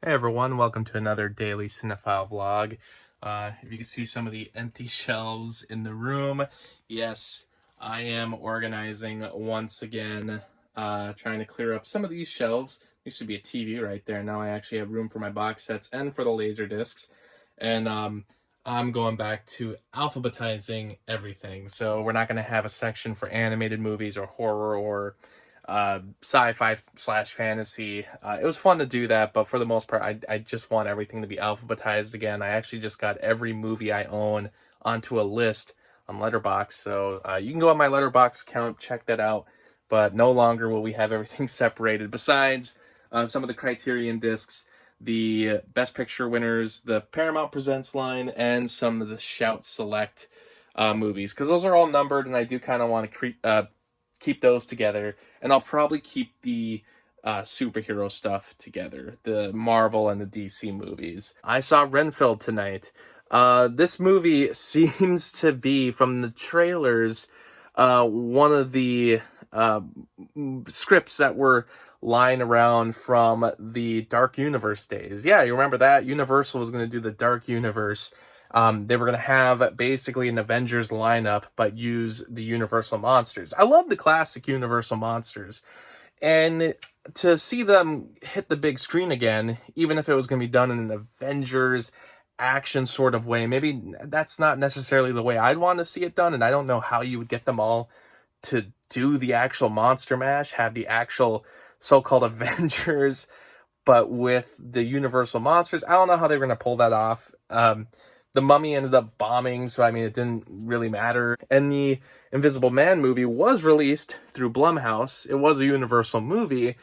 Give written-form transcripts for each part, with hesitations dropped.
Hey everyone, welcome to another daily cinephile vlog. If you can see some of the empty shelves in the room, yes, I am organizing once again, trying to clear up some of these shelves. Used to be a TV right there. Now I actually have room for my box sets and for the laser discs. And I'm going back to alphabetizing everything. So we're not going to have a section for animated movies or horror or sci-fi slash fantasy. It was fun to do that, but for the most part, I just want everything to be alphabetized again. I actually just got every movie I own onto a list on Letterboxd, so you can go on my Letterboxd account, check that out. But no longer will we have everything separated. Besides some of the Criterion discs, the Best Picture winners, the Paramount Presents line, and some of the Shout Select movies, because those are all numbered, and I do kind of want to keep those together, and I'll probably keep the superhero stuff together, the Marvel and the DC movies. I saw Renfield tonight. This movie seems to be, from the trailers, one of the scripts that were lying around from the Dark Universe days. Yeah, you remember that? Universal was going to do the Dark Universe. They were going to have basically an Avengers lineup, but use the Universal monsters. I love the classic Universal monsters. And to see them hit the big screen again, even if it was going to be done in an Avengers action sort of way, maybe that's not necessarily the way I'd want to see it done. And I don't know how you would get them all to do the actual monster mash, have the actual so-called Avengers, but with the Universal monsters. I don't know how they were going to pull that off. The Mummy ended up bombing, so I mean, it didn't really matter. And the Invisible Man movie was released through Blumhouse. It was a Universal movie,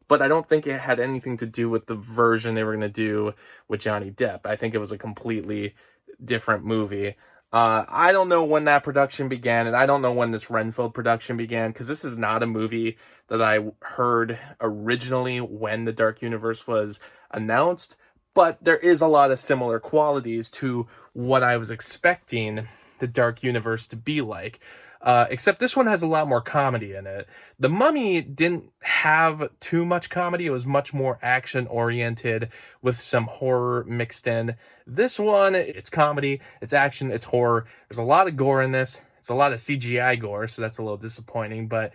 but I don't think it had anything to do with the version they were going to do with Johnny Depp. I think it was a completely different movie. I don't know when that production began, and I don't know when this Renfield production began, because this is not a movie that I heard originally when the Dark Universe was announced, but there is a lot of similar qualities to what I was expecting the Dark Universe to be like. Except this one has a lot more comedy in it. The Mummy didn't have too much comedy. It was much more action-oriented with some horror mixed in. This one, it's comedy, it's action, it's horror. There's a lot of gore in this. It's a lot of CGI gore, so that's a little disappointing. But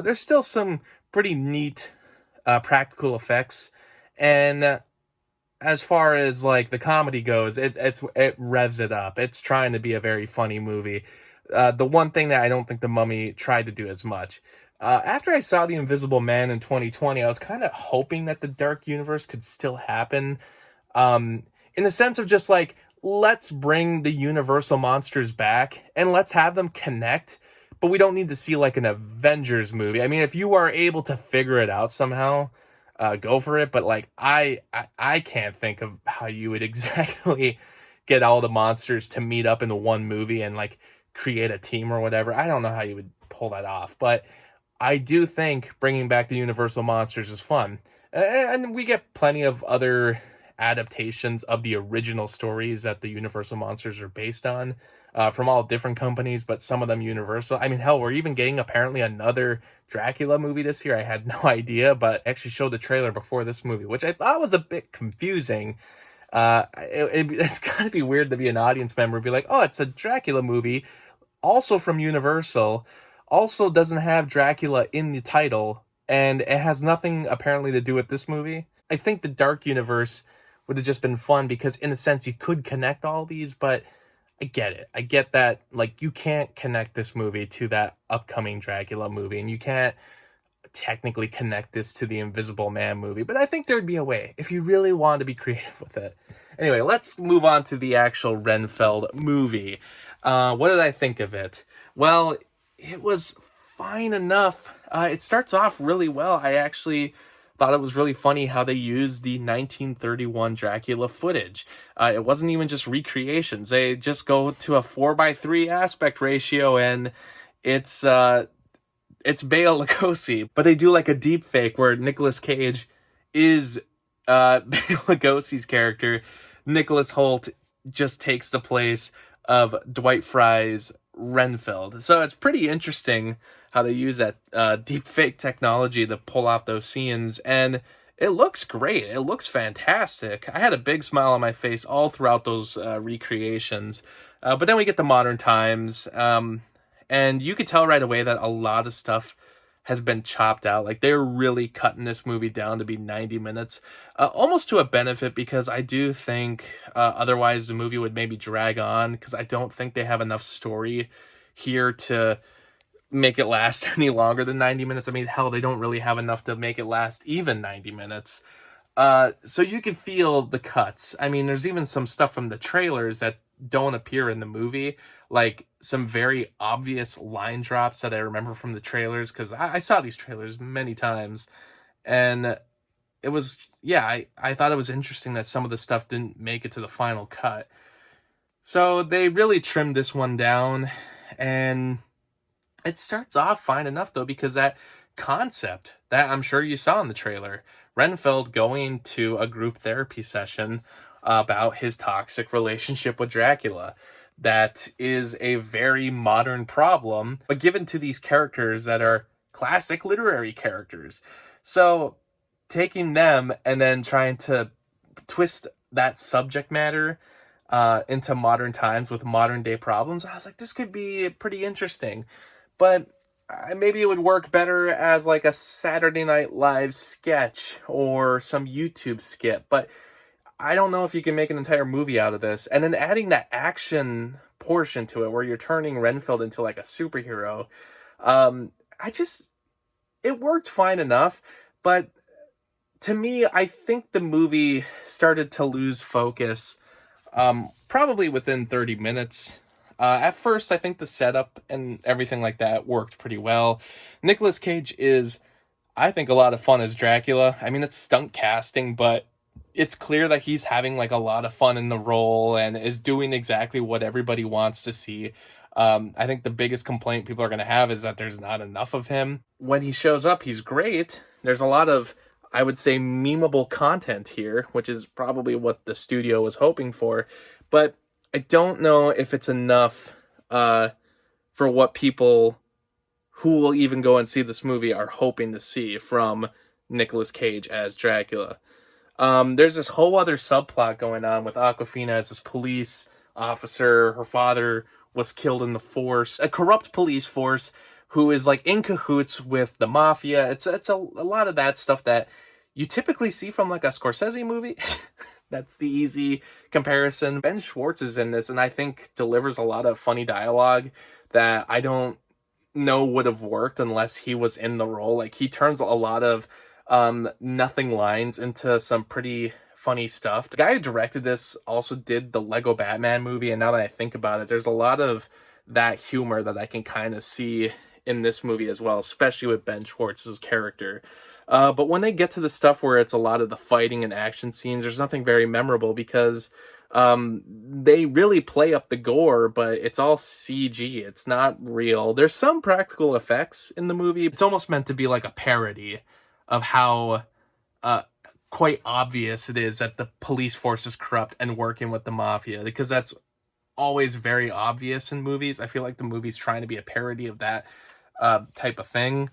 there's still some pretty neat practical effects. And as far as like the comedy goes, it revs it up. It's trying to be a very funny movie. The one thing that I don't think the Mummy tried to do as much. After I saw The Invisible Man in 2020, I was kind of hoping that the Dark Universe could still happen. In the sense of just like, let's bring the Universal monsters back and let's have them connect. But we don't need to see like an Avengers movie. I mean, if you are able to figure it out somehow, go for it. But like, I can't think of how you would exactly get all the monsters to meet up into one movie and like create a team or whatever. I don't know how you would pull that off, but I do think bringing back the Universal monsters is fun. And we get plenty of other adaptations of the original stories that the Universal monsters are based on, from all different companies, but some of them Universal. I mean, hell, we're even getting apparently another Dracula movie this year. I had no idea, but actually showed the trailer before this movie, which I thought was a bit confusing. It's gotta be weird to be an audience member and be like, oh, it's a Dracula movie, also from Universal, also doesn't have Dracula in the title, and it has nothing apparently to do with this movie. I think the Dark Universe would have just been fun because in a sense you could connect all these, but I get it. I get that, like, you can't connect this movie to that upcoming Dracula movie, and you can't technically connect this to the Invisible Man movie, but I think there'd be a way if you really wanted to be creative with it. Anyway, let's move on to the actual Renfield movie. What did I think of it? Well, it was fine enough. It starts off really well. I actually thought it was really funny how they used the 1931 Dracula footage. It wasn't even just recreations. They just go to a 4:3 aspect ratio, and it's Bela Lugosi, but they do like a deep fake where Nicolas Cage is Bela Lugosi's character. Nicholas Hoult just takes the place of Dwight Fry's Renfield. So it's pretty interesting how they use that deep fake technology to pull off those scenes, and It looks great. It looks fantastic. I had a big smile on my face all throughout those recreations. But then we get to modern times, and you could tell right away that a lot of stuff has been chopped out. Like they're really cutting this movie down to be 90 minutes, almost to a benefit because I do think otherwise the movie would maybe drag on because I don't think they have enough story here to make it last any longer than 90 minutes. I mean, hell, they don't really have enough to make it last even 90 minutes. So you can feel the cuts. I mean, there's even some stuff from the trailers that don't appear in the movie, like some very obvious line drops that I remember from the trailers, because I saw these trailers many times, and it was, yeah, I thought it was interesting that some of the stuff didn't make it to the final cut. So they really trimmed this one down, and it starts off fine enough though, because that concept that I'm sure you saw in the trailer, Renfield going to a group therapy session about his toxic relationship with Dracula. That is a very modern problem, but given to these characters that are classic literary characters. So taking them and then trying to twist that subject matter into modern times with modern day problems, I was like, this could be pretty interesting. But maybe it would work better as like a Saturday Night Live sketch or some YouTube skit. But I don't know if you can make an entire movie out of this. And then adding that action portion to it where you're turning Renfield into like a superhero. I just, it worked fine enough. But to me, I think the movie started to lose focus probably within 30 minutes. At first, I think the setup and everything like that worked pretty well. Nicolas Cage is, I think, a lot of fun as Dracula. I mean, it's stunt casting, but it's clear that he's having like a lot of fun in the role and is doing exactly what everybody wants to see. I think the biggest complaint people are going to have is that there's not enough of him. When he shows up, he's great. There's a lot of, I would say, memeable content here, which is probably what the studio was hoping for. But I don't know if it's enough for what people who will even go and see this movie are hoping to see from Nicolas Cage as Dracula. There's this whole other subplot going on with Awkwafina as this police officer. Her father was killed in the force, a corrupt police force who is like in cahoots with the mafia. It's a lot of that stuff that you typically see from like a Scorsese movie. That's the easy comparison. Ben Schwartz is in this and I think delivers a lot of funny dialogue that I don't know would have worked unless he was in the role. Like he turns a lot of nothing lines into some pretty funny stuff. The guy who directed this also did the Lego Batman movie, and now that I think about it, there's a lot of that humor that I can kind of see in this movie as well, especially with Ben Schwartz's character. But when they get to the stuff where it's a lot of the fighting and action scenes, there's nothing very memorable because they really play up the gore, but it's all CG. It's not real. There's some practical effects in the movie. It's almost meant to be like a parody of how quite obvious it is that the police force is corrupt and working with the mafia, because that's always very obvious in movies. I feel like the movie's trying to be a parody of that type of thing.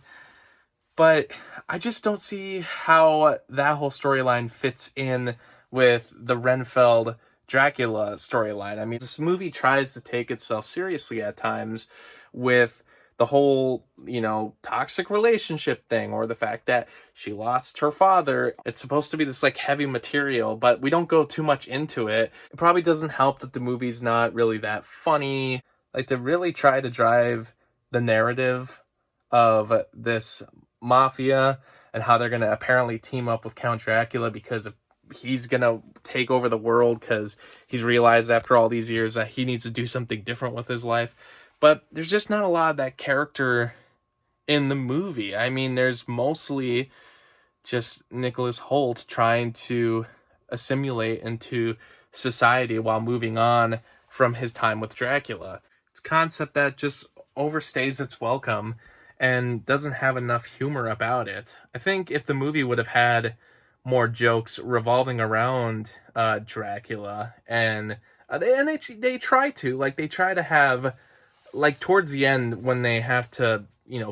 But I just don't see how that whole storyline fits in with the Renfield Dracula storyline. I mean, this movie tries to take itself seriously at times with the whole, toxic relationship thing, or the fact that she lost her father. It's supposed to be this like heavy material, but we don't go too much into it. It probably doesn't help that the movie's not really that funny. Like, to really try to drive the narrative of this mafia and how they're going to apparently team up with Count Dracula because he's going to take over the world because he's realized after all these years that he needs to do something different with his life. But there's just not a lot of that character in the movie. I mean, there's mostly just Nicholas Hoult trying to assimilate into society while moving on from his time with Dracula. It's a concept that just overstays its welcome and doesn't have enough humor about it. I think if the movie would have had more jokes revolving around Dracula, and they try to have, like, towards the end when they have to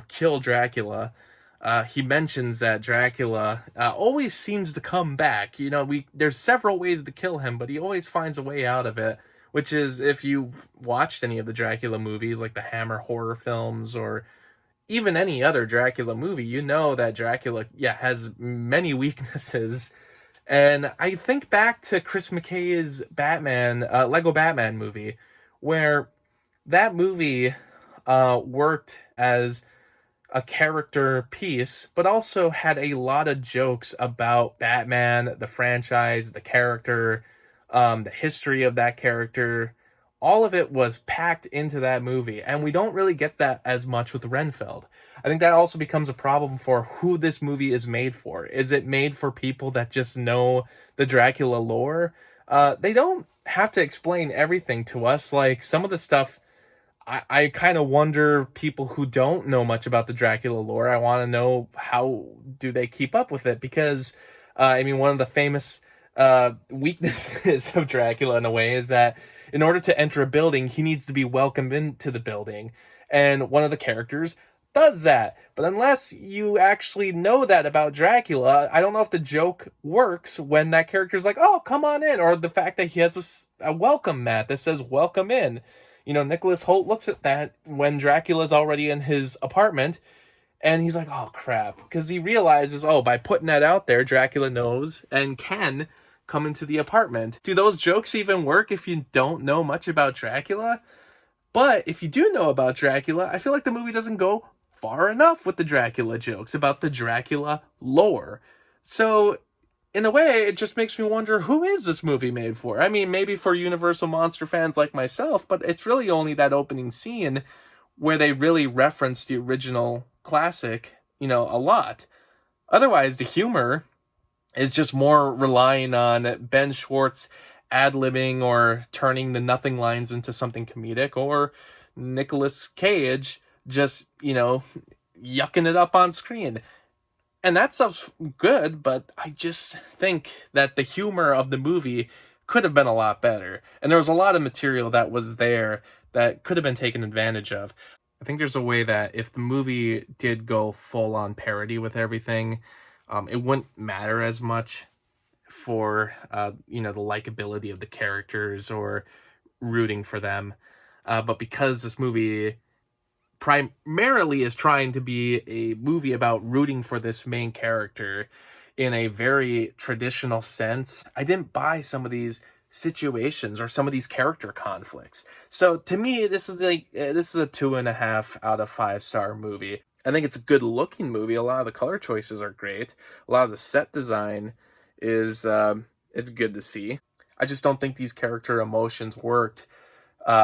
kill Dracula, he mentions that Dracula always seems to come back. There's several ways to kill him, but he always finds a way out of it. Which is, if you've watched any of the Dracula movies, like the Hammer horror films, or even any other Dracula movie, you know that Dracula, yeah, has many weaknesses. And I think back to Chris McKay's Batman, Lego Batman movie, where that movie worked as a character piece, but also had a lot of jokes about Batman, the franchise, the character, the history of that character. All of it was packed into that movie, and we don't really get that as much with Renfield. I think that also becomes a problem for who this movie is made for. Is it made for people that just know the Dracula lore? They don't have to explain everything to us. Like, some of the stuff, I kind of wonder, people who don't know much about the Dracula lore, I want to know, how do they keep up with it? Because, one of the famous weaknesses of Dracula, in a way, is that in order to enter a building, he needs to be welcomed into the building. And one of the characters does that. But unless you actually know that about Dracula, I don't know if the joke works when that character's like, oh, come on in. Or the fact that he has a welcome mat that says welcome in. Nicholas Hoult looks at that when Dracula's already in his apartment, and he's like, oh, crap. Because he realizes, oh, by putting that out there, Dracula knows and can come into the apartment. Do those jokes even work if you don't know much about Dracula? But if you do know about Dracula, I feel like the movie doesn't go far enough with the Dracula jokes, about the Dracula lore. So, in a way, it just makes me wonder, who is this movie made for? I mean, maybe for Universal Monster fans like myself, but it's really only that opening scene where they really reference the original classic, a lot. Otherwise, the humor is just more relying on Ben Schwartz ad-libbing or turning the nothing lines into something comedic, or Nicolas Cage just, yucking it up on screen. And that stuff's good, but I just think that the humor of the movie could have been a lot better. And there was a lot of material that was there that could have been taken advantage of. I think there's a way that if the movie did go full-on parody with everything, it wouldn't matter as much for, the likability of the characters or rooting for them. But because this movie primarily is trying to be a movie about rooting for this main character in a very traditional sense, I didn't buy some of these situations or some of these character conflicts. So to me, this is a 2.5 out of 5-star movie. I think it's a good looking movie. A lot of the color choices are great. A lot of the set design is it's good to see. I just don't think these character emotions worked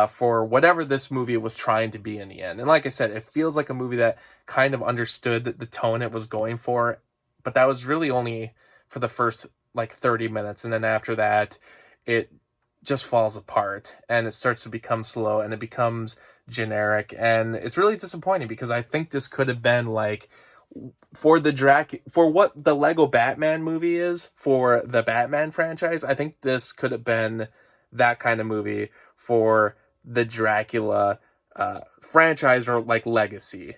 for whatever this movie was trying to be in the end. And like I said, it feels like a movie that kind of understood the tone it was going for, but that was really only for the first 30 minutes. And then after that, it just falls apart and it starts to become slow and it becomes generic. And it's really disappointing, because I think this could have been for what the Lego Batman movie is for the Batman franchise. I think this could have been that kind of movie for the Dracula franchise, or legacy.